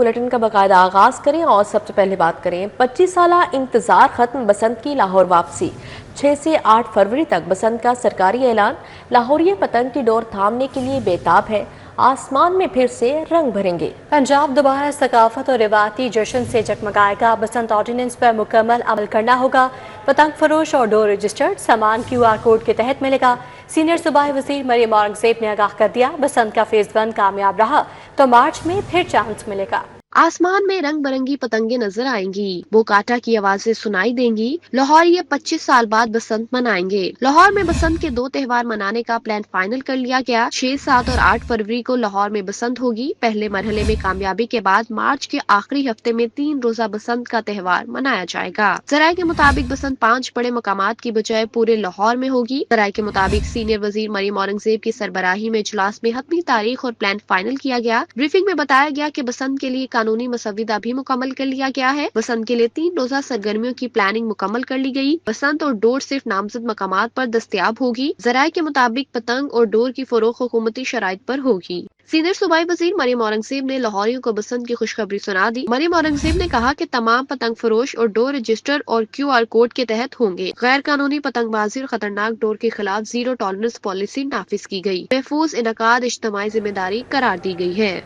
Bulletin کا باقاعدہ آغاز کریں اور سب سے پہلے بات کریں 25 سالہ انتظار ختم، بسنت کی لاہور واپسی۔ 6 سے 8 فروری تک بسنت کا سرکاری اعلان، لاہوری پتنگ کی ڈور تھامنے کے لیے بےتاب ہے، آسمان میں پھر سے رنگ بھریں گے۔ پنجاب دوبارہ ثقافت اور روایتی جشن سے جگمگائے گا، بسنت آرڈیننس پر مکمل عمل کرنا ہوگا، پتنگ فروش اور ڈور رجسٹرڈ سامان QR کوڈ کے تحت ملے گا۔ سینئر صوبائی وزیر مریم اورنگزیب نے آگاہ کر دیا، بسنت کا فیز 1 کامیاب رہا تو مارچ میں پھر چانس ملے گا۔ آسمان میں رنگ برنگی پتنگیں نظر آئیں گی، بوکاٹا کی آوازیں سنائی دیں گی، لاہور یہ 25 سال بعد بسنت منائیں گے۔ لاہور میں بسنت کے 2 تہوار منانے کا پلان فائنل کر لیا گیا۔ 6، 7 اور 8 فروری کو لاہور میں بسنت ہوگی۔ پہلے مرحلے میں کامیابی کے بعد مارچ کے آخری ہفتے میں 3 روزہ بسنت کا تہوار منایا جائے گا۔ ذرائع کے مطابق بسنت 5 بڑے مقامات کی بجائے پورے لاہور میں ہوگی۔ ذرائع کے مطابق سینئر وزیر مریم اورنگزیب کی سربراہی میں اجلاس میں حتمی تاریخ اور پلان فائنل کیا گیا۔ بریفنگ میں بتایا گیا کہ بسنت کے لیے قانونی مسودہ بھی مکمل کر لیا گیا ہے۔ بسنت کے لیے 3 روزہ سرگرمیوں کی پلاننگ مکمل کر لی گئی۔ بسنت اور ڈور صرف نامزد مقامات پر دستیاب ہوگی۔ ذرائع کے مطابق پتنگ اور ڈور کی فروخت حکومتی شرائط پر ہوگی۔ سینئر صوبائی وزیر مریم اورنگزیب نے لاہوریوں کو بسنت کی خوشخبری سنا دی۔ مریم اورنگزیب نے کہا کہ تمام پتنگ فروش اور ڈور رجسٹر اور QR کوڈ کے تحت ہوں گے۔ غیر قانونی پتنگ بازی اور خطرناک ڈور کے خلاف زیرو ٹالرنس پالیسی نافذ کی گئی۔ محفوظ انعقاد اجتماعی ذمہ داری قرار دی گئی ہے۔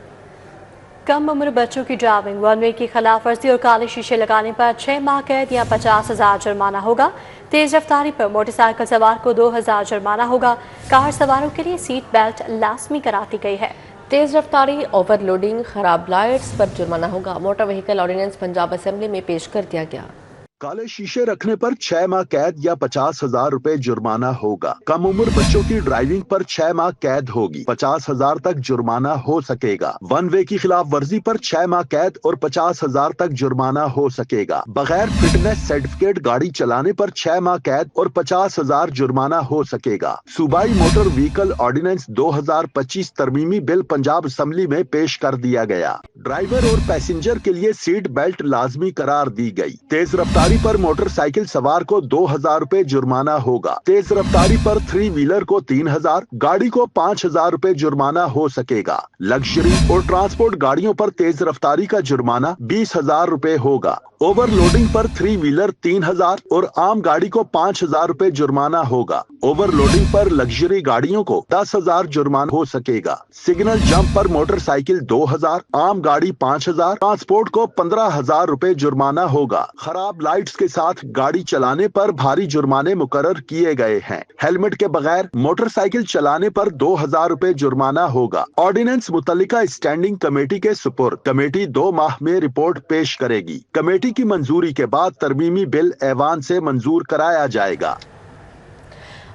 کم عمر بچوں کی ڈرائیونگ، 1 وے کی خلاف ورزی اور کالے شیشے لگانے پر 6 ماہ قید یا 50,000 جرمانہ ہوگا۔ تیز رفتاری پر موٹر سائیکل سوار کو 2,000 جرمانہ ہوگا۔ کار سواروں کے لیے سیٹ بیلٹ لازمی کرا دی گئی ہے۔ تیز رفتاری، اوور لوڈنگ، خراب لائٹس پر جرمانہ ہوگا۔ Motor vehicle ordinance Punjab assembly میں پیش کر دیا گیا۔ کالے شیشے رکھنے پر 6 ماہ قید یا 50,000 روپے جرمانہ ہوگا۔ کم عمر بچوں کی ڈرائیونگ پر 6 ماہ قید ہوگی، 50,000 تک جرمانہ ہو سکے گا۔ 1 وے کی خلاف ورزی پر 6 ماہ قید اور 50,000 تک جرمانہ ہو سکے گا۔ بغیر فٹنس سرٹیفکیٹ گاڑی چلانے پر 6 ماہ قید اور 50,000 جرمانہ ہو سکے گا۔ صوبائی موٹر وہیکل آرڈیننس 2025 ترمیمی بل پنجاب اسمبلی میں پیش کر دیا گیا۔ ڈرائیور اور پیسنجر کے لیے سیٹ بیلٹ لازمی قرار دی گئی۔ تیز رفتاری پر موٹر سائیکل سوار کو 2,000 روپے جرمانہ ہوگا۔ تیز رفتاری پر 3 ویلر کو 3,000، گاڑی کو 5,000 روپے جرمانہ ہو سکے گا۔ لگژری اور ٹرانسپورٹ گاڑیوں پر تیز رفتاری کا جرمانہ 20,000 روپے ہوگا۔ اوور لوڈنگ پر 3 ویلر 3,000 اور عام گاڑی کو 5,000 روپے جرمانہ ہوگا۔ اوور لوڈنگ پر لگژری گاڑیوں کو 10,000 جرمانہ ہو سکے گا۔ سگنل جمپ پر موٹر سائیکل 2,000، عام گاڑی 5,000، ٹرانسپورٹ کو 15,000 روپے جرمانہ ہوگا۔ خراب لائٹس کے ساتھ گاڑی چلانے پر بھاری جرمانے مقرر کیے گئے ہیں۔ ہیلمٹ کے بغیر موٹر سائیکل چلانے پر 2,000 روپے جرمانہ ہوگا۔ آرڈیننس متعلقہ اسٹینڈنگ کمیٹی کے سپرد، کمیٹی 2 ماہ میں رپورٹ پیش کرے گی۔ کمیٹی کی منظوری کے بعد ترمیمی بل ایوان سے منظور کرایا جائے گا۔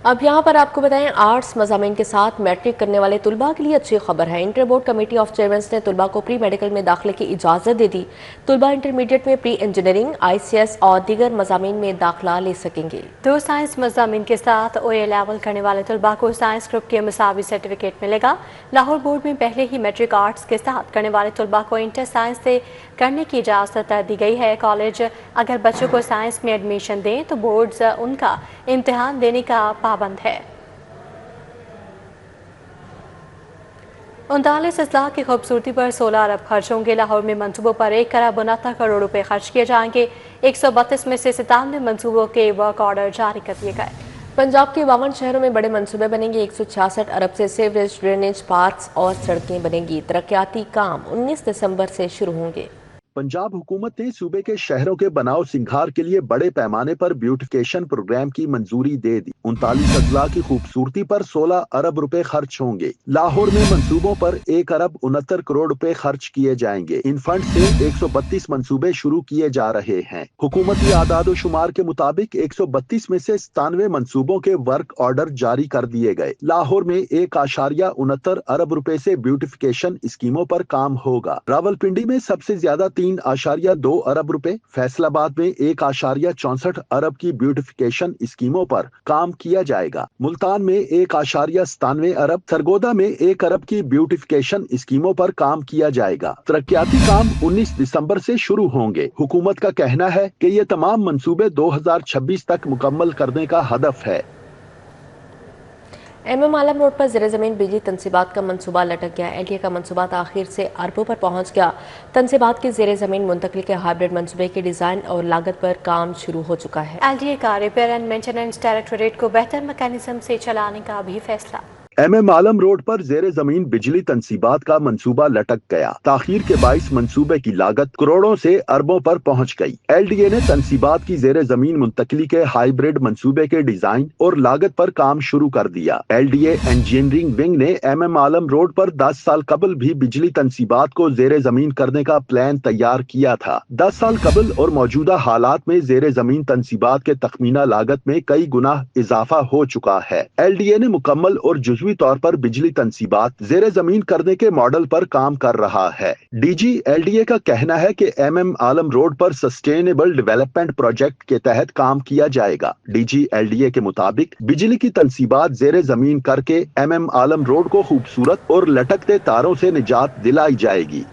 اب یہاں پر آپ کو بتائیں، آرٹس مضامین کے ساتھ میٹرک کرنے والے طلباء کے لیے اچھی خبر ہے۔ Inter board committee of chairmen نے طلباء کو پری میڈیکل میں داخلے کی اجازت دے دی۔ طلباء انٹرمیڈیٹ میں پری انجینئرنگ، ICS اور دیگر مضامین میں داخلہ لے سکیں گے۔ 2 سائنس مضامین کے ساتھ OA لیول کرنے والے طلباء کو سائنس گروپ کے مساوی سرٹیفکیٹ ملے گا۔ لاہور بورڈ میں پہلے ہی میٹرک آرٹس کے ساتھ کرنے والے طلباء کو انٹر سائنس سے کرنے کی اجازت دی گئی ہے۔ کالج اگر بچوں کو سائنس میں ایڈمیشن دیں تو بورڈز ان کا امتحان لینے کا پابند ہے۔ 39 اضلاع کی خوبصورتی پر 16 ارب خرچ ہوں گے۔ لاہور میں منصوبوں پر 1 ارب 69 کروڑ روپے خرچ کیے جائیں گے۔ 132 میں سے 97 منصوبوں کے ورک آرڈر جاری کر دیے گئے۔ پنجاب کے 52 شہروں میں بڑے منصوبے بنیں گے۔ 166 ارب سے سیوریج، ڈرینیج، پارکس اور سڑکیں بنیں گی۔ ترقیاتی کام 19 دسمبر سے شروع ہوں گے۔ پنجاب حکومت نے صوبے کے شہروں کے بناؤ سنگھار کے لیے بڑے پیمانے پر بیوٹیفیکیشن پروگرام کی منظوری دے دی۔ 39 اضلاع کی خوبصورتی پر 16 ارب روپے خرچ ہوں گے۔ لاہور میں منصوبوں پر 1 ارب 69 کروڑ روپے خرچ کیے جائیں گے۔ ان فنڈ سے 132 منصوبے شروع کیے جا رہے ہیں۔ حکومتی اعداد و شمار کے مطابق 132 میں سے 97 منصوبوں کے ورک آرڈر جاری کر دیے گئے۔ لاہور میں 1.69 ارب روپے سے بیوٹیفیکیشن اسکیموں پر کام ہوگا۔ راولپنڈی میں سب سے زیادہ 3.2 ارب روپے، فیصل آباد میں 1.64 ارب کی بیوٹیفیکیشن اسکیموں پر کام کیا جائے گا۔ ملتان میں 1.97 ارب، سرگودا میں 1 ارب کی بیوٹیفیکیشن اسکیموں پر کام کیا جائے گا۔ ترقیاتی کام 19 دسمبر سے شروع ہوں گے۔ حکومت کا کہنا ہے کہ یہ تمام منصوبے 2026 تک مکمل کرنے کا ہدف ہے۔ MM आलम रोड पर ज़ेरे ज़मीन बिजली तनसीबात का मंसूबा लटक गया। LDA का मंसूबा आखिर से अरबों पर पहुंच गया। तनसीबात की ज़ेरे ज़मीन मुंतकिल के हाइब्रिड मंसूबे के डिज़ाइन और लागत पर काम शुरू हो चुका है। LDA का रिपेयर एंड मेंटेनेंस डायरेक्टोरेट को बेहतर मैकेनिज्म से चलाने का भी फैसला। MM आलम रोड पर ज़ेरे ज़मीन बिजली तनसीबात का मंसूबा लटक गया। ताखीर के बाइस मंसूबे की लागत करोड़ों से अरबों पर पहुंच गई। LDA ने तनसीबात की ज़ेरे ज़मीन मुंतकली के हाइब्रिड मंसूबे के डिजाइन और लागत पर काम शुरू कर दिया। LDA इंजीनियरिंग विंग ने MM आलम रोड पर 10 साल कबल भी बिजली तनसीबात को ज़ेरे ज़मीन करने का प्लान तैयार किया था। 10 साल कबल और मौजूदा हालात में ज़ेरे ज़मीन तनसीबात के तखमीना लागत में कई गुना इजाफा हो चुका है। LDA ने मुकम्मल और जुज़वी तौर पर बिजली तनसीबात ज़ेरे जमीन करने के मॉडल पर काम कर रहा है। DG LDA का कहना है कि MM आलम रोड पर सस्टेनेबल डेवलपमेंट प्रोजेक्ट के तहत काम किया जाएगा। DG LDA के मुताबिक बिजली की तनसीबात ज़ेरे जमीन करके MM आलम रोड को खूबसूरत और लटकते तारों से निजात दिलाई जाएगी।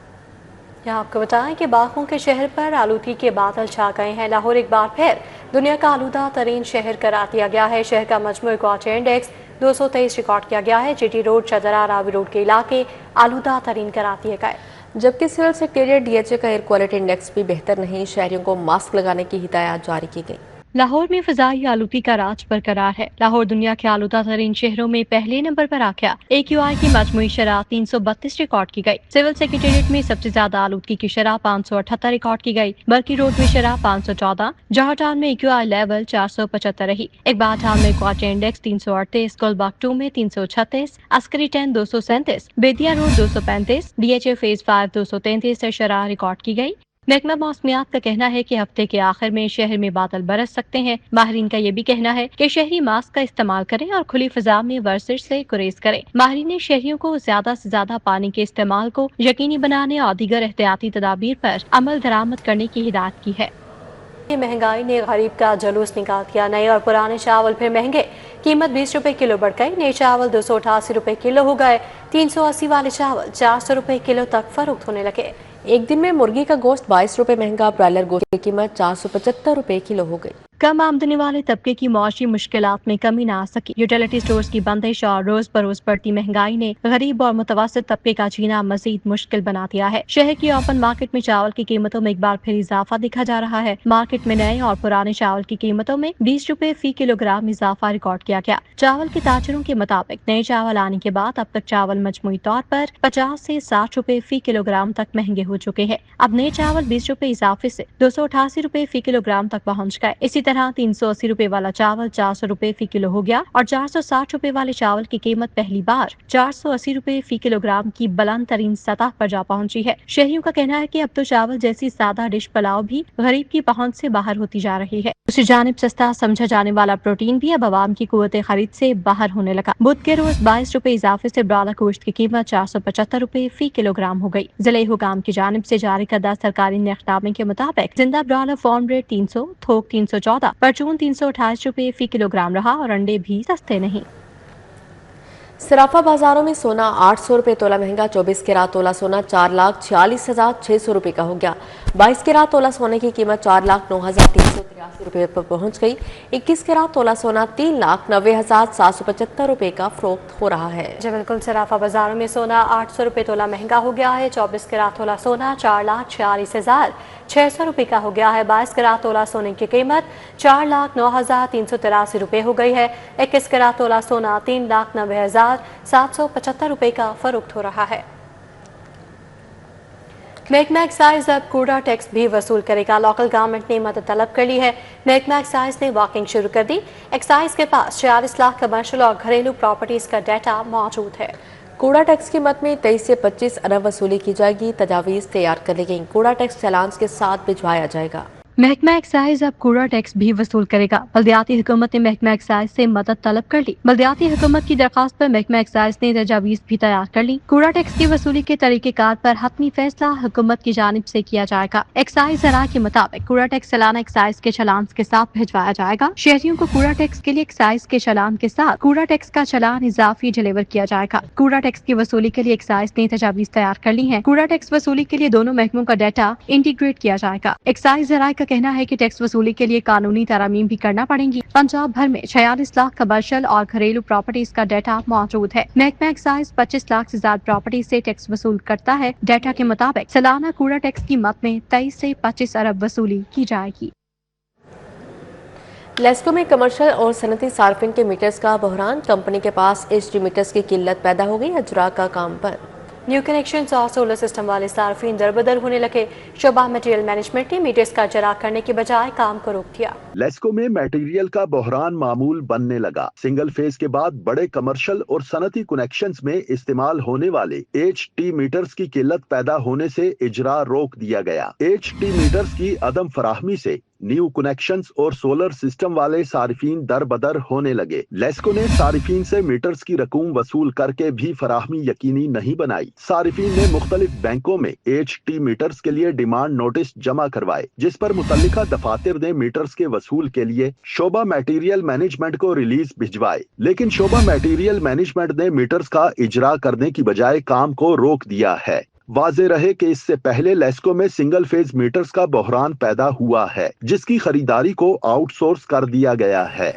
यहाँ आपको बताएं कि बागों के शहर पर आलूदगी के बादल छा गए हैं। लाहौर एक बार फिर दुनिया का आलूदा तरीन शहर करार दिया गया है। शहर का मजमूई क्वार्टर इंडेक्स 223 रिकॉर्ड किया गया है। GT रोड, चदरा, रावी रोड के इलाके आलूदा तरीन करार दिए गए, जबकि सिविल सेक्रेटेरिएट DHA का एयर क्वालिटी इंडेक्स भी बेहतर नहीं। शहरियों को मास्क लगाने की हिदायत जारी की गई। लाहौर में फिजाई आलूदगी का राज बरकरार है। लाहौर दुनिया के आलूदा तरीन शहरों में पहले नंबर पर आ गया। AQI की मजमूई शरह 332 रिकॉर्ड की गई। सिविल सेक्रेटेरिएट में सबसे ज्यादा आलूदगी की शरह 578 रिकॉर्ड की गई। बर्की रोड में शरह 514, जौहर टाउन में AQI लेवल 475 रही। इकबाल टाउन में क्वार्टर इंडेक्स 338, गुलबर्ग 2 में 336, अस्करी 10 237, बेदिया रोड 235, DHA फेज 5 233 से शरह रिकॉर्ड की गई। महकमा मौसमियात का कहना है कि हफ्ते के आखिर में शहर में बादल बरस सकते हैं। माहिरीन का ये भी कहना है कि शहरी मास्क का इस्तेमाल करें और खुली फिजा में वर्जिश से गुरेज करें। माहिरीन ने शहरियों को ज्यादा से ज्यादा पानी के इस्तेमाल को यकीनी बनाने और दीगर एहतियाती तदाबीर पर अमल दरामद करने की हिदायत की है। महंगाई ने गरीब का जुलूस निकाल दिया। नए और पुराने चावल फिर महंगे। कीमत 20 रुपए किलो बढ़ गई। नए चावल 288 रुपए किलो हो गए। 380 वाले चावल 400 रुपए किलो तक फरोख्त होने लगे। एक दिन में मुर्गी का गोश्त 22 रुपए महंगा। ब्रायलर गोश्त की कीमत 475 रुपए किलो हो गई। कम आमदनी वाले तबके की मुआशी मुश्किलात में कमी न आ सकी। यूटिलिटी स्टोर्स की बंदिश और रोज बरोज बढ़ती महंगाई ने गरीब और मुतवसत तबके का जीना मजीद मुश्किल बना दिया है। शहर की ओपन मार्केट में चावल की कीमतों में एक बार फिर इजाफा दिखा जा रहा है। मार्केट में नए और पुराने चावल की कीमतों में 20 रुपए फी किलोग्राम इजाफा रिकॉर्ड किया गया। चावल के ताजरों के मुताबिक नए चावल आने के बाद अब तक चावल मजमूई तौर पर 50 से 60 रुपए फी किलोग्राम तक महंगे हो चुके हैं। अब नए चावल 20 रुपए इजाफे से 288 रुपए फी किलोग्राम तक पहुँच गए। इसी तरह 380 रुपए वाला चावल 400 रुपए फी किलो हो गया और 460 रुपए वाले चावल की कीमत पहली बार 480 रुपए फी किलोग्राम की बुलंद तरीन सतह पर जा पहुंची है। शहरियों का कहना है कि अब तो चावल जैसी सादा डिश पुलाव भी गरीब की पहुंच से बाहर होती जा रही है। दूसरी जानिब सस्ता समझा जाने वाला प्रोटीन भी अब आवाम की कुव्वत खरीद से बाहर होने लगा। बुध के रोज 22 रुपए इजाफे से ब्रॉयलर गोश्त की कीमत 475 रुपए फी किलोग्राम हो गई। जिले हुकाम की जानिब से जारी करदा सरकारी नेखनामे के मुताबिक जिंदा ब्रॉयलर फार्म रेट 300, थोक 314, परचून 328 रुपए फी किलोग्राम रहा और अंडे भी सस्ते नहीं। सराफा बाजारों में सोना 800 रुपए तोला महंगा। 24 कैरात तोला सोना 4,46,600 रुपए का हो गया। 22 कैरात तोला सोने की कीमत 4,09,383 रुपए पर पहुंच गई। 21 कैरात तोला सोना 3,90,775 रुपए का फरोख्त हो रहा है। जबलपुर सराफा बाजारों में सोना 800 रुपए तोला महंगा हो गया है। 24 कैरात तोला सोना 4,46,600 रुपए का हो गया है। 22 कैरात तोला सोने की कीमत 4,09,383 रुपए हो गई है। 21 कैरात तोला सोना 3,90,775 रुपए का फरोख्त हो रहा है। महकमा एक्साइज अब कूड़ा टैक्स भी वसूल करेगा। लोकल गवर्नमेंट ने मदद तलब कर ली है। महकमा एक्साइज ने वॉकिंग शुरू कर दी। एक्साइज के पास 46 लाख कमर्शियल और घरेलू प्रॉपर्टीज का डाटा मौजूद है। कूड़ा टैक्स की मद में 23 से 25 अरब वसूली की जाएगी। तजावीज़ तैयार कर ली गई। कूड़ा टैक्स चालान के साथ भिजवाया जाएगा। महकमा एक्साइज अब कूड़ा टैक्स भी वसूल करेगा। बल्दियाती हुकूमत ने महकमा एक्साइज से मदद तलब कर ली। बल्दियाती हुकूमत की दरखास्त पर महकमा एक्साइज ने तजावीज़ भी तैयार कर ली। कूड़ा टैक्स की वसूली के तरीकेकार पर हतमी फैसला हुकूमत की जानिब से किया जाएगा। एक्साइज जरा के मुताबिक कूड़ा टैक्स सालाना एक्साइज के चालान के साथ भिजवाया जाएगा। शहरियों को कूड़ा टैक्स के लिए एक्साइज के चालान के साथ कूड़ा टैक्स का चालान इजाफी डिलीवर किया जाएगा। कूड़ा टैक्स की वसूली के लिए एक्साइज ने तजावीज़ तैयार कर ली है। कूड़ा टैक्स वसूली के लिए दोनों महकमों का डाटा इंटीग्रेट किया जाएगा। एक्साइज जरा का कहना है कि टैक्स वसूली के लिए कानूनी तरमीम भी करना पड़ेंगी। पंजाब भर में 46 लाख कमर्शियल और घरेलू प्रॉपर्टीज का डाटा मौजूद है। महकमा एक्साइज 25 लाख से ज्यादा प्रॉपर्टीज से टैक्स वसूल करता है। डाटा के मुताबिक सालाना कूड़ा टैक्स की मद में 23 से 25 अरब वसूली की जाएगी। लेस्को में कमर्शियल और सनती सार्फिन के मीटर्स का बहरान, कंपनी के पास HD मीटर्स की किल्लत पैदा हो गई, अजरा का काम बंद। न्यू कनेक्शंस और सोलर सिस्टम वाले सार्फिन दरबदर होने लगे। शोबा मटेरियल मैनेजमेंट ने मीटर्स का जरा करने के बजाय काम को रोक दिया। लेस्को में मटेरियल का बहरान मामूल बनने लगा। सिंगल फेज के बाद बड़े कमर्शियल और सनती कनेक्शंस में इस्तेमाल होने वाले HT मीटर्स की किल्लत पैदा होने से इजरा रोक दिया गया। HT मीटर्स की अदम फराहमी से न्यू कनेक्शंस और सोलर सिस्टम वाले सारिफीन दर बदर होने लगे। लेस्को ने सारिफीन से मीटर्स की रकूम वसूल करके भी फराहमी यकीनी नहीं बनाई। सारिफीन ने मुख्तलिफ बैंकों में HT मीटर्स के लिए डिमांड नोटिस जमा करवाए, जिस पर मुतल्लिका दफातर ने मीटर्स के वसूल के लिए शोबा मटेरियल मैनेजमेंट को रिलीज भिजवाए, लेकिन शोबा मटेरियल मैनेजमेंट ने मीटर्स का इजरा करने की बजाय काम को रोक दिया है। वाज़े रहे कि इससे पहले लेस्को में सिंगल फेज मीटर्स का बहरान पैदा हुआ है, जिसकी खरीदारी को आउटसोर्स कर दिया गया है।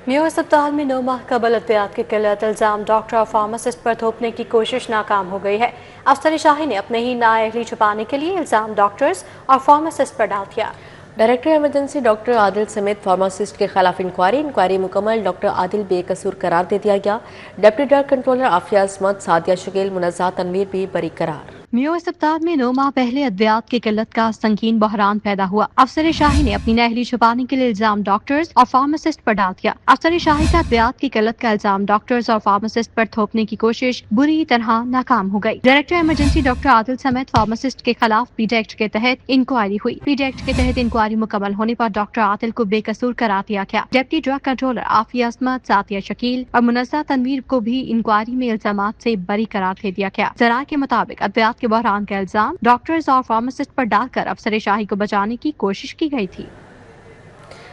मेयो अस्पताल में 9 माह कबल अद्वियात की किल्लत इल्जाम डॉक्टर और फार्मासिस्ट पर थोपने की कोशिश नाकाम हो गई है। अफसर शाही ने अपने ही नाअहली छुपाने के लिए इल्जाम डॉक्टर्स और फार्मासिस्ट पर डाल दिया। डायरेक्टर इमरजेंसी डॉक्टर आदिल समेत फार्मासिस्ट के खिलाफ इंक्वायरी मुकम्मल, डॉक्टर आदिल बेकसूर करार दे दिया गया। डिप्टी ड्रग कंट्रोलर आफिया असमत, सादिया शकील, मुनज़्ज़ा तनवीर भी बरी करार। मेयो अस्पताल में 9 माह पहले अद्वियात की किल्लत का संगीन बहरान पैदा हुआ। अफसर शाही ने अपनी नाअहली छुपाने के लिए इल्जाम डॉक्टर्स और फार्मासिस्ट पर डाल दिया। अफसर शाही का अद्वियात की किल्लत का इल्जाम डॉक्टर्स और फार्मासिस्ट पर थोपने की कोशिश बुरी तरह नाकाम हो गई। डायरेक्टर इमरजेंसी डॉक्टर आदिल समेत फार्मासिस्ट के खिलाफ पीडी एक्ट के तहत इंक्वायरी हुई। पीडी एक्ट के तहत इंक्वायरी मुकम्मल होने पर डॉक्टर आदिल को बेकसूर करार दिया गया। डिप्टी ड्रग कंट्रोलर आफिया असमत, सादिया शकील और मुनज़्ज़ा तनवीर को भी इंक्वायरी में इल्जामात से बरी करार दे दिया गया। जराये के मुताबिक अद्वियात के बहरान का इल्जाम डॉक्टर्स और फार्मासिस्ट पर डालकर अफसर शाही को बचाने की कोशिश की गई थी।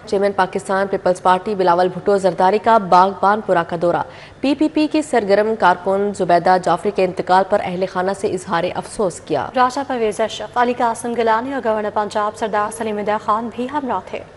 चेयरमैन पाकिस्तान पीपल्स पार्टी बिलावल भुट्टो जरदारी का बागबानपुरा का दौरा। PPP की सरगर्म कारकुन जुबैदा जाफरी के इंतकाल पर अहले खाना से इजहार अफसोस किया। राजा परवेज अशरफ, अली कासिम गिलानी और गवर्नर पंजाब सरदार सलीम खान भी हमरा थे।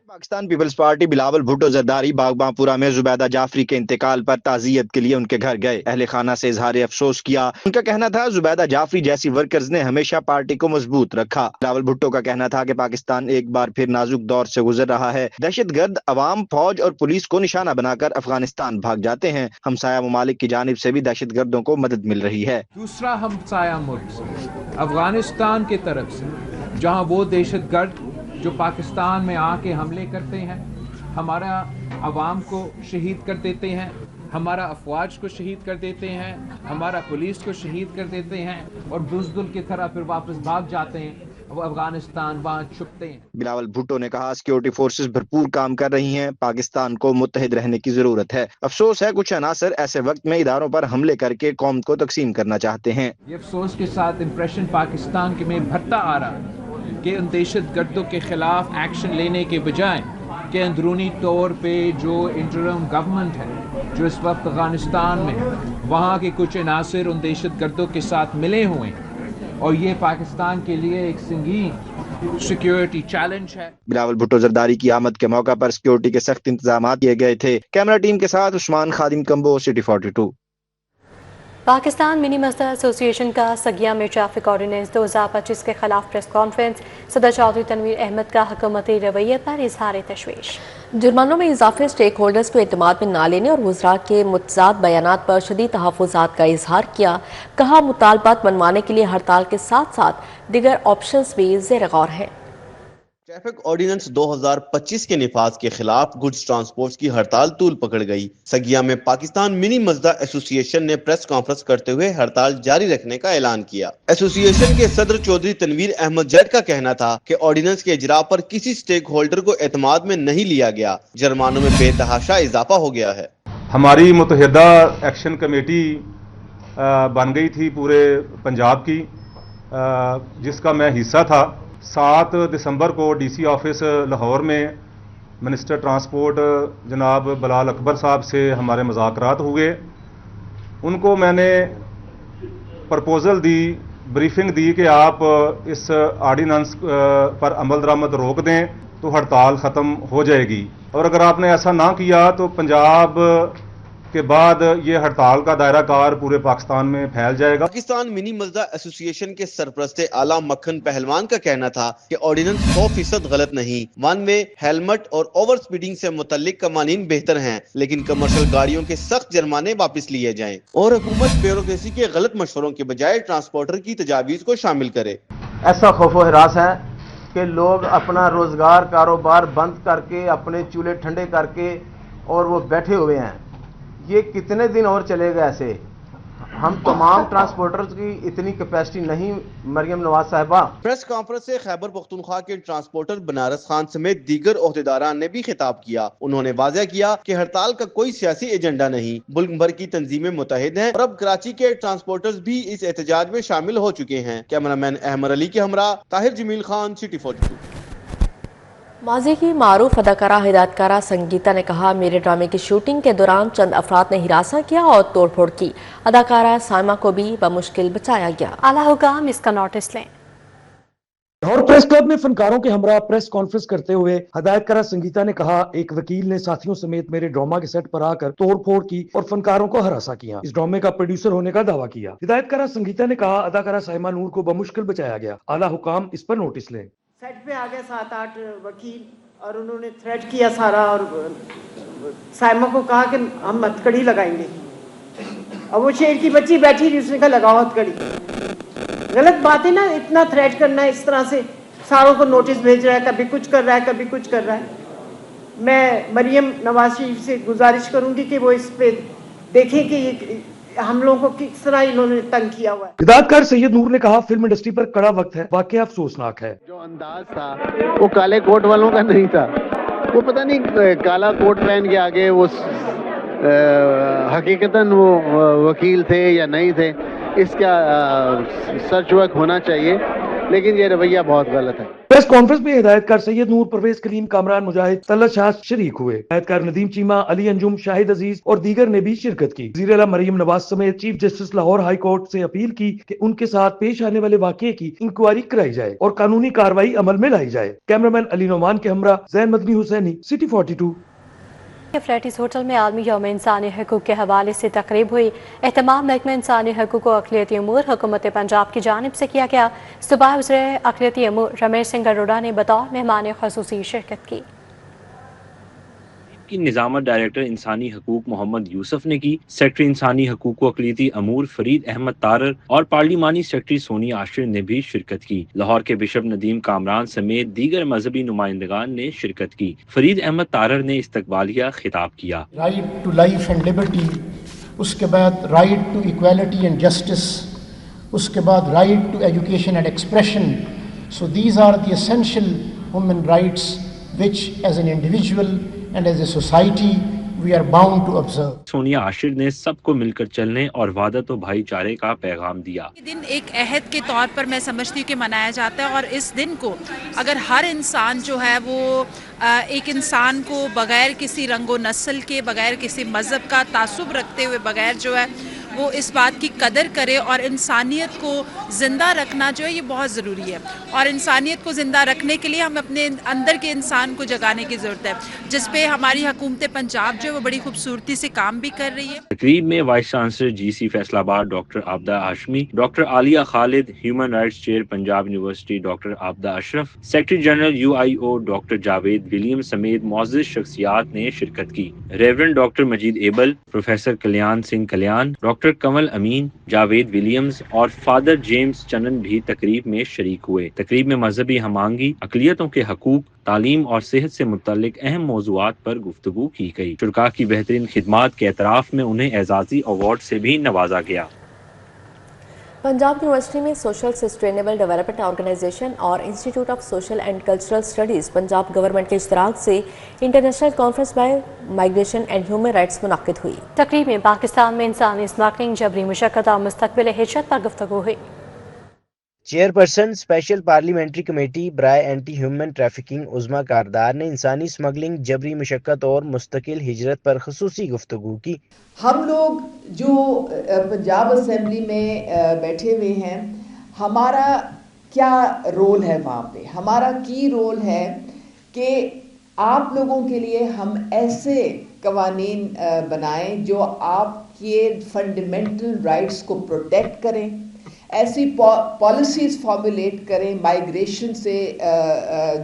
पाकिस्तान पीपल्स पार्टी बिलावल भुट्टो जरदारी बागबानपुरा में जुबैदा जाफरी के इंतकाल पर ताज़ियत के लिए उनके घर गए। अहले खाना से इजहार अफसोस किया। उनका कहना था जुबैदा जाफरी जैसी वर्कर्स ने हमेशा पार्टी को मजबूत रखा। बिलावल भुट्टो का कहना था कि पाकिस्तान एक बार फिर नाजुक दौर से गुजर रहा है। दहशतगर्द अवाम, फौज और पुलिस को निशाना बनाकर अफगानिस्तान भाग जाते हैं। हमसाया ममालिक की जानिब से भी दहशतगर्दों को मदद मिल रही है। दूसरा हमसाया मुल्क अफगानिस्तान की तरफ से जहाँ वो दहशतगर्द जो पाकिस्तान में आके हमले करते हैं, हमारा अवाम को शहीद कर देते हैं, हमारा अफवाज को शहीद कर देते हैं, हमारा पुलिस को शहीद कर देते हैं और बुज़दुल की तरह फिर वापस भाग जाते हैं, वो अफगानिस्तान वहाँ छुपते हैं। बिलावल भुट्टो ने कहा सिक्योरिटी फोर्सेस भरपूर काम कर रही हैं, पाकिस्तान को मुत्तहिद रहने की जरूरत है। अफसोस है कुछ अनासर ऐसे वक्त में इदारों पर हमले करके कौम को तकसीम करना चाहते हैं। ये अफसोस के साथ इम्प्रेशन पाकिस्तान के में भरता आ रहा है कि उन दहशतगर्दों के खिलाफ एक्शन लेने के बजाय कि अंदरूनी तौर पे जो इंटरिम गवर्नमेंट है जो इस वक्त अफगानिस्तान में है, वहाँ के कुछ अनासर उन दहशतगर्दों के साथ मिले हुए हैं और ये पाकिस्तान के लिए एक संगीन सिक्योरिटी चैलेंज है। बिलावल भुट्टो जरदारी की आमद के मौका पर सिक्योरिटी के सख्त इंतजाम किए गए थे। कैमरा टीम के साथ उस्मान खादिम कंबो, सिटी 42। पाकिस्तान मिनी मजदूर एसोसिएशन का सगिया में ट्रैफिक ऑर्डिनेंस 2025 के खिलाफ प्रेस कॉन्फ्रेंस। सदर चौधरी तनवीर अहमद का हुकूमती रवैये पर इजहार तशवीश। जुर्मानों में इजाफे स्टेक होल्डर्स को एतमाद में न लेने और वज़रा के मुतज़ाद बयानात पर शदीद तहफ़्फ़ुज़ात का इजहार किया। कहा मुतालबात मनवाने के लिए हड़ताल के साथ साथ दीगर ऑप्शंस भी ज़ेर गौर हैं। ट्रैफिक ऑर्डिनेंस 2025 के निफाज के खिलाफ गुड्स ट्रांसपोर्ट की हड़ताल तूल पकड़ गई। सगिया में पाकिस्तान मिनी मजदूर एसोसिएशन ने प्रेस कॉन्फ्रेंस करते हुए हड़ताल जारी रखने का ऐलान किया। एसोसिएशन के सदर चौधरी तनवीर अहमद जट का कहना था कि ऑर्डिनेंस के इजरा पर किसी स्टेक होल्डर को एतमाद में नहीं लिया गया, जुर्मानों में बेतहाशा इजाफा हो गया है। हमारी मुतहदा एक्शन कमेटी बन गई थी पूरे पंजाब की, जिसका मैं हिस्सा था। 7 दिसंबर को DC ऑफिस लाहौर में मिनिस्टर ट्रांसपोर्ट जनाब बिलाल अकबर साहब से हमारे मुज़ाकरात हुए। उनको मैंने प्रपोज़ल दी ब्रीफिंग दी कि आप इस आर्डिनेंस पर अमल दरामद रोक दें तो हड़ताल ख़त्म हो जाएगी, और अगर आपने ऐसा ना किया तो पंजाब के बाद ये हड़ताल का दायरा कार पूरे पाकिस्तान में फैल जाएगा। पाकिस्तान मिनी मजदा एसोसिएशन के सरपरस्त आला मक्खन पहलवान का कहना था कि ऑर्डिनेंस 100% गलत नहीं। वन वे, हेलमेट और ओवर स्पीडिंग से मुतल्लिक कवानीन बेहतर हैं, लेकिन कमर्शियल गाड़ियों के सख्त जुर्माने वापस लिए जाएं और हुकूमत ब्यूरोक्रेसी के गलत मशवरों के बजाय ट्रांसपोर्टर की तजावीज़ को शामिल करे। ऐसा खौफो हरास है कि लोग अपना रोजगार कारोबार बंद करके, अपने चूल्हे ठंडे करके और वो बैठे हुए हैं। ये कितने दिन और चलेगा ऐसे? हम तमाम ट्रांसपोर्टर्स की इतनी कैपेसिटी नहीं। मरियम नवाज साहिबा। प्रेस कॉन्फ्रेंस से खैबर पख्तूनख्वा के ट्रांसपोर्टर बनारस खान समेत दीगर ओहदेदारान ने भी खिताब किया। उन्होंने वाज़ेह किया कि हड़ताल का कोई सियासी एजेंडा नहीं, मुल्क भर की तंजीमें मुतहिद हैं और अब कराची के ट्रांसपोर्टर्स भी इस एहतजाज में शामिल हो चुके हैं। कैमरामैन अहमद अली के हमरा ताहिर जमील खान, सिटी 42। माजी की मारूफ अदाकारा हिदायतकारा संगीता ने कहा, मेरे ड्रामे की शूटिंग के दौरान चंद अफराद ने हिरासा किया और तोड़फोड़ की। अदाकारा साइमा को भी बमुश्किल बचाया गया। आला हुकाम इसका नोटिस लें। लाहौर प्रेस क्लब में फनकारों के हमरा प्रेस कॉन्फ्रेंस करते हुए हिदायतकारा संगीता ने कहा, एक वकील ने साथियों समेत मेरे ड्रामा के सेट पर आकर तोड़फोड़ की और फनकारों को हरासा किया। इस ड्रामे का प्रोड्यूसर होने का दावा किया। हिदायतकारा संगीता ने कहा, अदाकारा साइमा नूर को बमुश्किल बचाया गया। आला हुकाम इस पर नोटिस लें। सेट पे आ गए 7-8 वकील और उन्होंने थ्रेट किया सारा, और साइमा को कहा कि हम हथकड़ी लगाएंगे। और वो शेर की बच्ची बैठी रही, उसने कहा लगाओ हथकड़ी। गलत बात है ना, इतना थ्रेट करना है, इस तरह से सारों को नोटिस भेज रहा है, कभी कुछ कर रहा है, कभी कुछ कर रहा है। मैं मरियम नवाज शरीफ से गुजारिश करूंगी कि वो इस पे देखें कि ये हम लोगों को किस तरह इन्होंने तंग किया हुआ है। हिदायतकार सैयद नूर ने कहा, फिल्म इंडस्ट्री पर कड़ा वक्त है, वाकई अफसोसनाक है। जो अंदाज था वो काले कोट वालों का नहीं था। वो पता नहीं काला कोट पहन के आगे वो हकीकतन वो वकील थे या नहीं थे, इसका सर्च वर्क होना चाहिए, लेकिन ये रवैया बहुत गलत है। प्रेस कॉन्फ्रेंस में हिदायतकार सैयद नूर, परवेज कलीम, कामरान मुजाहिद, तलत शाह शरीक हुए। हिदायतकार नदीम चीमा, अली अंजुम, शाहिद अजीज और दीगर ने भी शिरकत की। वज़ीर आला मरियम नवाज समेत chief justice Lahore high court से अपील की कि उनके साथ पेश आने वाले वाकये की इंक्वायरी कराई जाए और कानूनी कार्रवाई अमल में लाई जाए। कैमरामैन अली नोमान के हमरा जैन मदनी हुसैनी, सिटी 42। फ्लैटिस होटल में आलमी यौम इंसानी हकूक़ के हवाले से तकरीब हुई। एहतमाम महकमा इंसानी हकूक़ और अक़लियती अमूर हुकूमत पंजाब की जानिब से किया गया। सूबाई वज़ीर अक़लियती अमूर रमेश सिंह अरोड़ा ने बतौर मेहमान ख़ुसूसी शिरकत की। की निज़ामत डायरेक्टर इंसानी हकूक़ मोहम्मद यूसुफ ने की। सेक्रेटरी इंसानी हकूक़ व अक़लियती अमूर फरीद अहमद तारर और पार्लिमानी सेक्रेटरी सोनिया आशिर ने भी शिरकत की। लाहौर के बिशप नदीम कामरान समेत दीगर मजहबी नुमाइंदगान ने शिरकत की। फरीद अहमद तारर ने इस्तकबालिया खिताब किया। Right to life and liberty, उसके बाद right to equality and justice, उसके बाद right to education and expression. So these are the essential human rights which as an individual and as a society we are bound to observe। Sonia Ashir ने सबको मिलकर चलने और वादत और भाईचारे का पैगाम दिया। ये दिन एक अहद के तौर पर मैं समझती हूँ कि मनाया जाता है, और इस दिन को अगर हर इंसान जो है वो एक इंसान को बगैर किसी रंगो नस्ल के, बगैर किसी मज़हब का तासुब रखते हुए, बगैर जो है वो इस बात की कदर करे और इंसानियत को ज़िंदा रखना जो है ये बहुत ज़रूरी है। और इंसानियत को ज़िंदा रखने के लिए हम अपने अंदर के इंसान को जगाने की ज़रूरत है, जिस पे हमारी हुकूमत पंजाब जो है वो बड़ी खूबसूरती से काम भी कर रही है। तकरीब में vice chancellor GC Faisalabad doctor Abida Hashmi, doctor Aliya Khalid, human rights chair Punjab university doctor Abida Ashraf, secretary general UIO doctor Javed William समेत मौजूद शख्सियात ने शिरकत की। Reverend doctor Majeed Abel, professor Kalyan Singh Kalyan, doctor Kamal Amin, Javed Williams और फादर जेम्स चनन भी तकरीब में शरीक हुए। तकरीब में मजहबी हमांगी, अक़लियतों के हकूक, तालीम और सेहत से मुतल्लिक अहम मौज़ूआत पर गुफ्तगू की गई। शुरका की बेहतरीन खिदमात के एतराफ़ में उन्हें एजाज़ी अवार्ड से भी नवाजा गया। पंजाब यूनिवर्सिटी में सोशल सस्टेनेबल डेवलपमेंट ऑर्गेनाइजेशन और institute of social and cultural studies Punjab government के इश्तराक से international conference by migration and human rights मुनक्किद हुई। तकरीब में पाकिस्तान में इंसानी स्मगलिंग, जबरी मुशक्कत और मुस्तक़बिल हिजरत पर गुफ्तगू हुई। चेयरपर्सन स्पेशल पार्लियामेंट्री कमेटी बराए anti human trafficking Uzma Kardar ने इंसानी स्मगलिंग, जबरी मुशक्कत और मुस्तकिल हिजरत पर ख़ुसूसी गुफ्तगू की। हम लोग जो पंजाब असेंबली में बैठे हुए हैं, ہمارا کیا رول ہے وہاں پہ. ہمارا کی رول ہے کہ آپ لوگوں کے لیے ہم ایسے قوانین بنائیں جو آپ کے فنڈامنٹل رائٹس کو پروٹیکٹ کریں, ایسی پالیسیز فارمولیٹ کریں مائیگریشن سے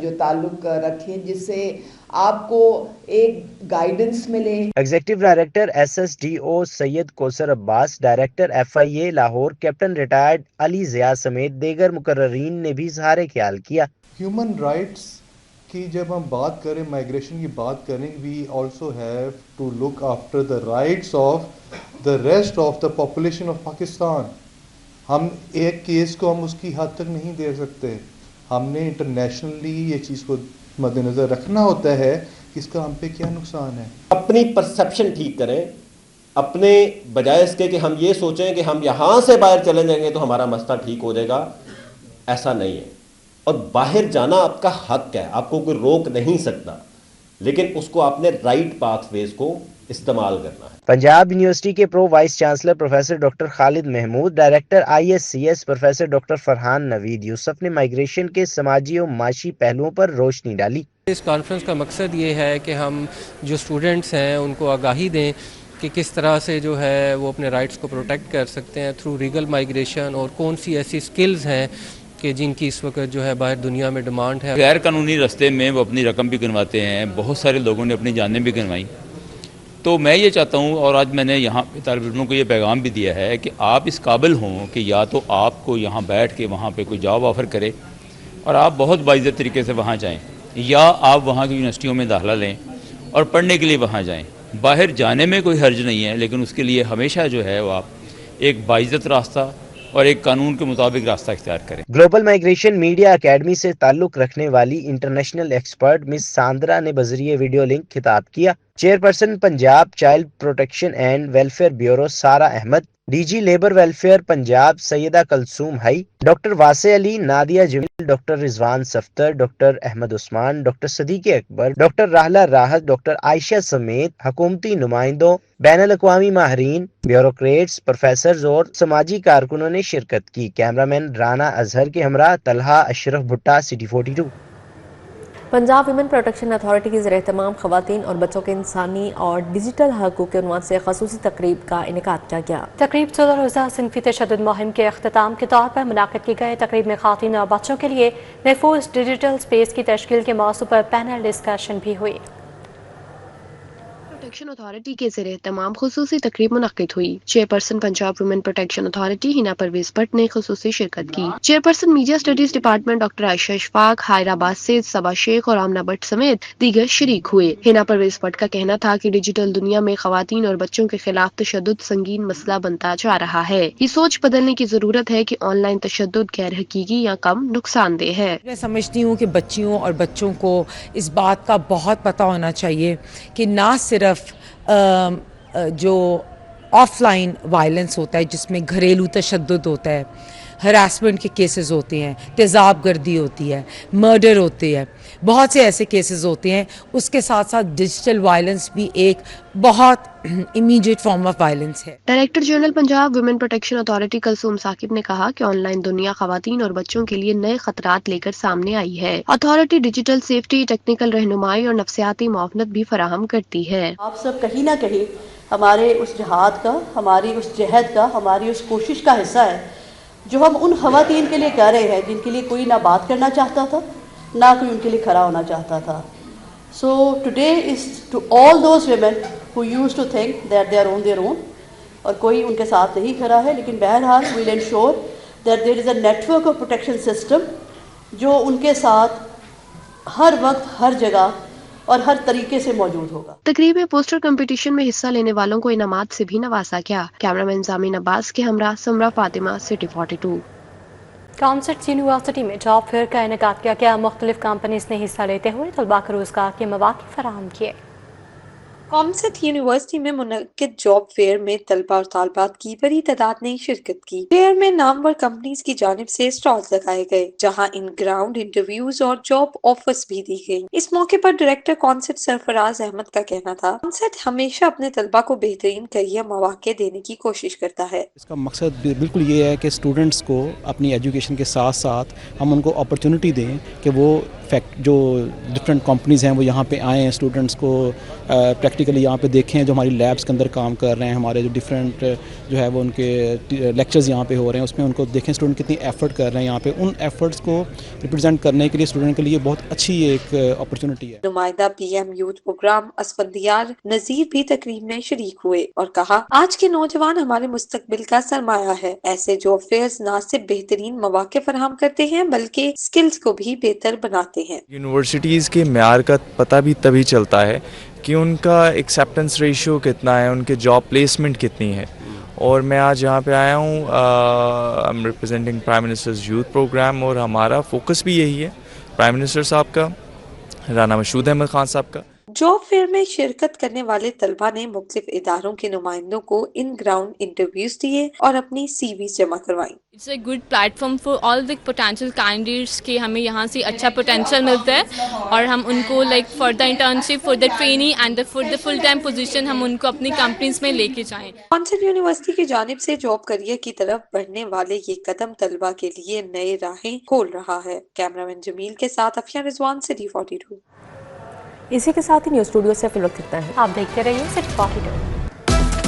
جو تعلق رکھیں جس سے آپ کو ایک گائیڈنس ملے. Executive director SSDO Syed Kausar Abbas, director FIA Lahore captain retired Ali Zia سمیت دیگر مقررین نے بھی اظہار خیال کیا. ہیومن رائٹس کی جب ہم بات کریں, مائیگریشن کی بات کریں, we also have to look after the rights of the rest of the population of Pakistan. ہم ایک کیس کو ہم اس کی حد تک نہیں دے سکتے. ہم نے انٹرنیشنلی یہ چیز کو مد نظر رکھنا ہوتا ہے کہ اس کا ہم پہ کیا نقصان ہے. اپنی پرسیپشن ٹھیک کریں, اپنے بجائے اس کے کہ ہم یہ سوچیں کہ ہم یہاں سے باہر چلے جائیں گے تو ہمارا مسئلہ ٹھیک ہو جائے گا. ایسا نہیں ہے. اور باہر جانا آپ کا حق ہے, آپ کو کوئی روک نہیں سکتا, لیکن اس کو آپ نے رائٹ پاتھ ویز کو استعمال کرنا ہے. پنجاب یونیورسٹی کے pro vice chancellor professor doctor Khalid Mahmood, director ISCS professor doctor Farhan Naveed Yousaf نے مائیگریشن کے سماجی و معاشی پہلوؤں پر روشنی ڈالی. اس کانفرنس کا مقصد یہ ہے کہ ہم جو اسٹوڈنٹس ہیں ان کو آگاہی دیں کہ کس طرح سے جو ہے وہ اپنے رائٹس کو پروٹیکٹ کر سکتے ہیں تھرو ریگل مائیگریشن, اور کون سی ایسی سکلز ہیں کہ جن کی اس وقت جو ہے باہر دنیا میں ڈیمانڈ ہے. غیر قانونی راستے میں وہ اپنی رقم بھی گنواتے ہیں, بہت سارے لوگوں نے اپنی جانیں بھی گنوائیں. تو میں یہ چاہتا ہوں, اور آج میں نے یہاں پہ طالب علموں کو یہ پیغام بھی دیا ہے کہ آپ اس قابل ہوں کہ یا تو آپ کو یہاں بیٹھ کے وہاں پہ کوئی جاب آفر کرے اور آپ بہت باعزت طریقے سے وہاں جائیں, یا آپ وہاں کی یونیورسٹیوں میں داخلہ لیں اور پڑھنے کے لیے وہاں جائیں. باہر جانے میں کوئی حرج نہیں ہے, لیکن اس کے لیے ہمیشہ جو ہے وہ آپ ایک باعزت راستہ اور ایک قانون کے مطابق راستہ اختیار کریں. گلوبل مائیگریشن میڈیا اکیڈمی سے تعلق رکھنے والی انٹرنیشنل ایکسپرٹ مس ساندرا نے بذریعہ ویڈیو لنک خطاب کیا. Chairperson Punjab child protection and welfare bureau Sara Ahmed, DG labour welfare Punjab Syeda Kulsoom Hai, doctor Wasi Ali, Nadia Jamil, doctor Rizwan Safdar, doctor Ahmed Usman, doctor Siddique Akbar, doctor Rahila Rahat, doctor Ayesha سمیت حکومتی نمائندوں, بین الاقوامی ماہرین, بیوروکریٹس, پروفیسرز اور سماجی کارکنوں نے شرکت کی. کیمرامین رانا اظہر کے ہمراہ طلحہ اشرف بھٹا, City 42. Punjab women protection authority کی زیر اہتمام خواتین اور بچوں کے انسانی اور ڈیجیٹل حقوق کے عنوان سے خصوصی تقریب کا انعقاد کیا گیا. تقریب 16 روزہ صنفی تشدد مہم کے اختتام کے طور پر منعقد کی گئی. تقریب میں خواتین اور بچوں کے لیے محفوظ ڈیجیٹل سپیس کی تشکیل کے موضوع پر پینل ڈسکشن بھی ہوئی. پروٹیکشن اتھارٹی کے زیر اہتمام خصوصی تقریب منعقد ہوئی. Chairperson Punjab women protection authority Hina Pervez Butt نے خصوصی شرکت کی. Chairperson media studies department doctor Ayesha Ishfaq, Hyderabad سے صبا شیخ اور آمنہ بٹ سمیت دیگر شریک ہوئے. ہینا پرویز بٹ کا کہنا تھا کہ ڈیجیٹل دنیا میں خواتین اور بچوں کے خلاف تشدد سنگین مسئلہ بنتا جا رہا ہے. یہ سوچ بدلنے کی ضرورت ہے کہ آن لائن تشدد غیر حقیقی یا کم نقصان دہ ہے. میں سمجھتی ہوں کہ بچیوں اور بچوں کو اس بات کا بہت پتہ ہونا چاہیے کہ نہ صرف جو آف لائن وائلنس ہوتا ہے جس میں گھریلو تشدد ہوتا ہے, ہراسمنٹ کے کیسز ہوتے ہیں, تیزاب گردی ہوتی ہے, مرڈر ہوتے ہیں, بہت سے ایسے کیسز ہوتے ہیں. اس کے ساتھ ساتھ ڈیجیٹل وائلنس بھی ایک بہت امیڈیٹ فارم آف وائلنس ہے. Director general Punjab women protection authority Kulsoom Saqib نے کہا کہ آن لائن دنیا خواتین اور بچوں کے لیے نئے خطرات لے کر سامنے آئی ہے. اتھارٹی ڈیجیٹل سیفٹی, ٹیکنیکل رہنمائی اور نفسیاتی معاونت بھی فراہم کرتی ہے. آپ سب کہیں نہ کہیں ہمارے اس جہاد کا, ہماری اس جہد کا, ہماری اس کوشش کا حصہ ہے جو ہم ان خواتین کے لیے کر رہے ہیں جن کے لیے کوئی نہ بات کرنا چاہتا تھا, نہ کوئی ان کے لیے کھڑا ہونا چاہتا تھا. So today is to all those women who used to think that they are on their own, اور کوئی ان کے ساتھ نہیں کھڑا ہے, لیکن بہرحال we'll ensure that there is a network of protection system جو ان کے ساتھ ہر وقت, ہر جگہ اور ہر طریقے سے موجود ہوگا. تقریب میں پوسٹر کمپٹیشن میں حصہ لینے والوں کو انعامات سے بھی نوازا گیا. کیمرامین زامین عباس کے ہمراہ سمرا فاطمہ, City 42. کانسرٹس یونیورسٹی میں جاب فیئر کا انعقاد کیا گیا. مختلف کمپنیز نے حصہ لیتے ہوئے طلباء کو روزگار کے مواقع فراہم کیے. कॉमसेट यूनिवर्सिटी में मुनक्किद जॉब फेयर में तलबा और तालबात की बड़ी तादाद ने शिरकत की। फेयर में नामवर कंपनीज की जानिब से स्टॉल्स लगाए गए, जहां इन ग्राउंड इंटरव्यूज और जॉब ऑफर्स भी दी गई। इस मौके पर डायरेक्टर कॉमसेट सरफराज अहमद का कहना था, कॉमसेट हमेशा अपने तलबा को बेहतरीन करियर मौके देने की कोशिश करता है। इसका मकसद बिल्कुल ये है कि स्टूडेंट्स को अपनी एजुकेशन के साथ साथ हम उनको अपॉर्चुनिटी दें कि वो जो डिफरेंट कंपनीज़ हैं वो यहाँ पे आएँ, स्टूडेंट्स को प्रैक्टिकली यहाँ पे देखें, जो हमारी लैब्स के अंदर काम कर रहे हैं, हमारे जो डिफरेंट जो है वो उनके लेक्चर्स यहाँ पे हो रहे हैं, उसमें उनको देखें स्टूडेंट कितनी एफर्ट कर रहे हैं यहाँ पे। उन एफर्ट्स को रिप्रेजेंट करने के लिए स्टूडेंट के लिए बहुत अच्छी एक अपॉर्चुनिटी है। नुमाइंदा पीएम यूथ प्रोग्राम असफंदियार नजीर भी तकरीब में शरीक हुए और कहा, आज के नौजवान हमारे मुस्तकबिल का सरमाया है। ऐसे जॉब फेयर्स न सिर्फ बेहतरीन मौके फराहम करते हैं बल्कि स्किल्स को भी बेहतर बनाते हैं। यूनिवर्सिटीज़ के म्यार का पता भी तभी चलता है कि उनका एक्सेप्टेंस रेशियो कितना है, उनके जॉब प्लेसमेंट कितनी है। और मैं आज यहाँ पे आया हूँ, I am representing prime minister's youth programme, और हमारा फोकस भी यही है, प्राइम मिनिस्टर साहब का, राना मशहूद अहमद खान साहब का। जॉब फेयर में शिरकत करने वाले तलबा ने मुख्तलिफ इदारों के नुमाइंदों को इन ग्राउंड इंटरव्यूज दिए और अपनी CV जमा करवाई। It's a good platform for all the potential candidates कि हमें यहाँ से अच्छा पोटेंशियल मिलता है और हम उनको for the internship, for the training and for the full time position हम उनको अपनी कंपनीज में लेके जाएं। कॉमसेट यूनिवर्सिटी की जानिब से जॉब करियर की तरफ बढ़ने वाले ये कदम तलबा के लिए नए राहें खोल रहा है। कैमरामैन जमील के साथ अफिया रिजवान, सिटी 42। इसी के साथ ही न्यूज़ स्टूडियो से फिर वक्त इतना है। आप देखते रहिए सिटी 42।